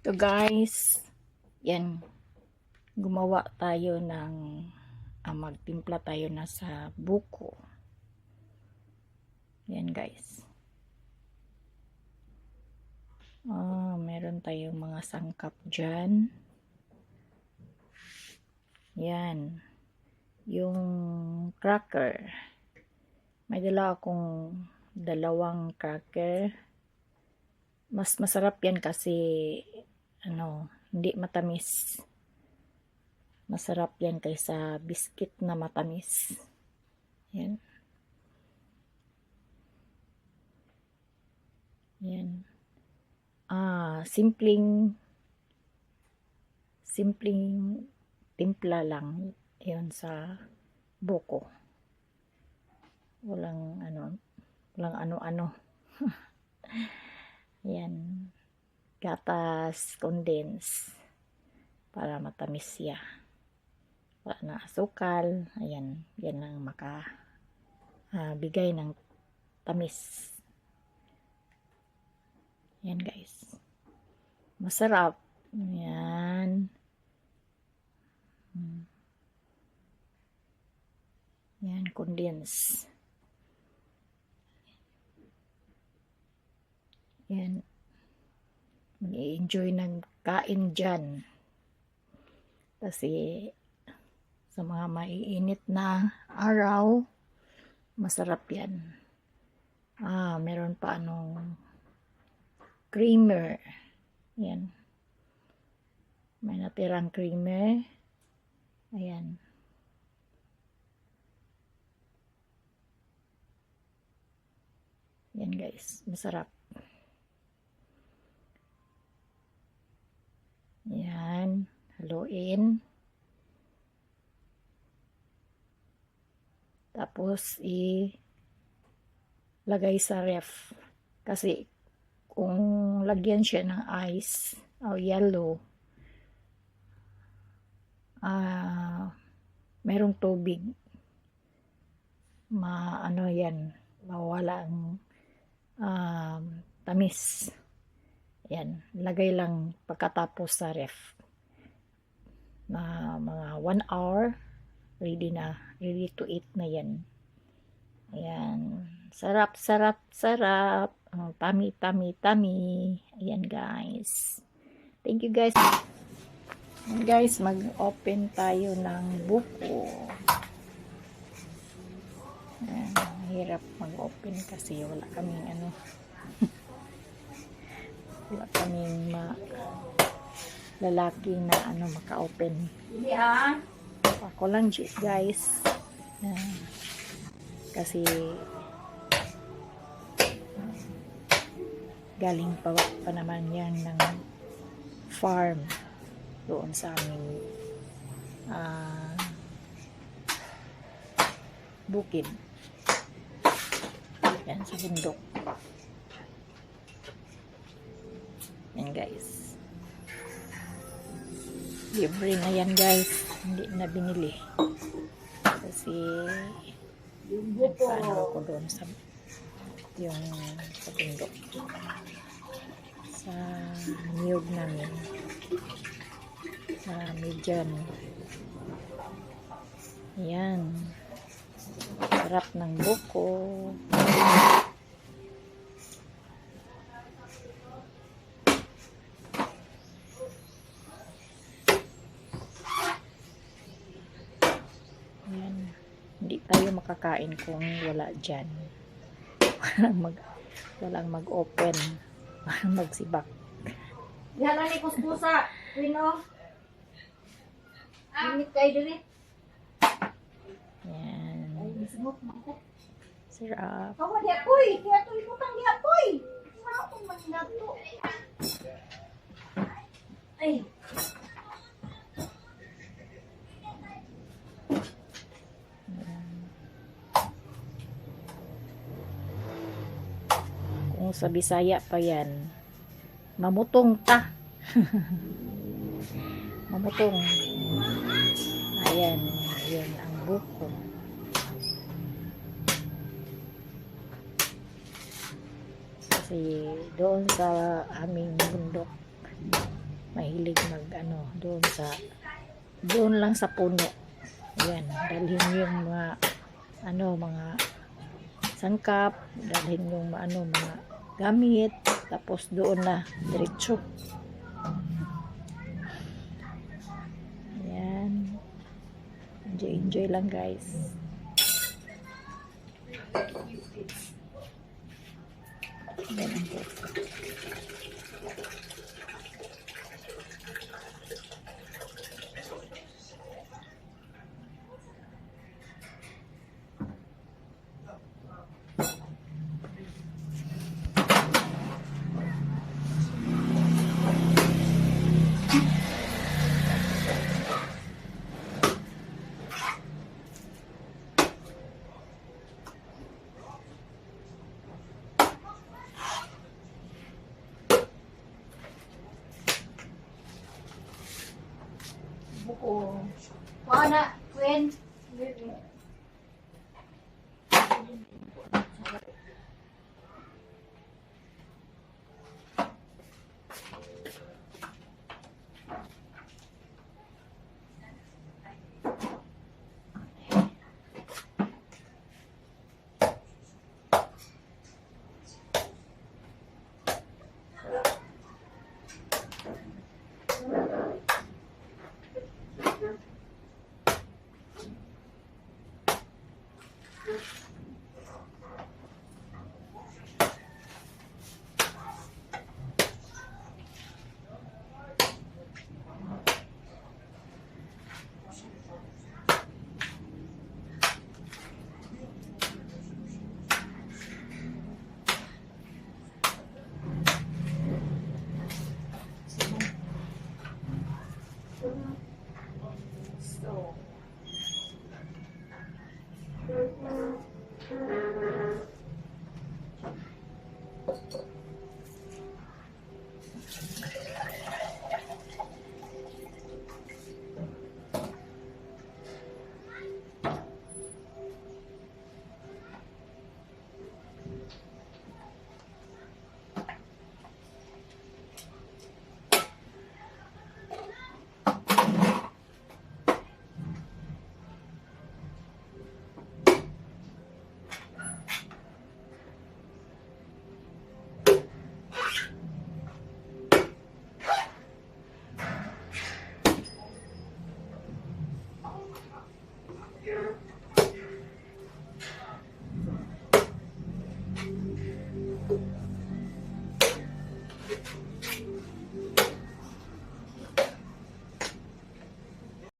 So guys, yan, gumawa tayo ng magtimpla tayo na sa buko. Yan guys. Meron tayong mga sangkap dyan. Yan. Yung cracker. May dala akong dalawang cracker. Mas masarap yan kasi hindi matamis. Masarap yan kaysa biscuit na matamis. Yan. Yan. Simpleng timpla lang yon sa buko. Walang ano-ano. Yan. Gatas, condense para matamis siya. Wala na asukal. Ayan. Yan ang bigay ng tamis. Yan guys. Masarap. Yan. Yan, condense. Yan. Mag-i-enjoy ng kain dyan. Kasi sa mga maiinit na araw, masarap yan. Meron pa creamer. Yan. May natirang creamer. Ayan. Yan guys, masarap. Yan, haluin. Tapos ilagay sa ref. Kasi kung lagyan siya ng ice o yellow, merong tubig, yan, mawala ang tamis. Yan, lagay lang pagkatapos sa ref na mga 1 hour, ready to eat na yan. Ayan, sarap. Ang tummy. Ayan guys, thank you guys. Ayan guys, mag-open tayo ng buko. Ayan, hirap mag-open kasi wala kaming wala kaming lalaki na maka-open. Ako lang guys. Kasi galing pa naman yan ng farm doon sa aming bukid. Yan sa bundok. Yan guys. Libre na yan guys. Hindi na binili. Kasi nagpaano ako doon sa bundok. Sa niyog namin. Sa medyan. Yan. Sarap ng buko. Yan. Hindi tayo makakain kung wala dyan. Walang mag-open. Walang magsibak. Diyan ni kuskusa. Wino. Minit kayo dili. Yan. Sarap. Kamu dia puy. Dia tu ikutan dia puy. Mau mendato. Ay. Kung sa Bisaya pa yan, mamutong ta. Mamutong. Ayan, yan ang buko. Kasi doon sa aming bundok, mahilig mag doon lang sa puno. Ayan, dalhin yung mga sangkap, dalhin yung mga gamit, tapos doon na diretso. Ayan, enjoy lang guys. Ayan po. Buko. Wala, Gwen. So,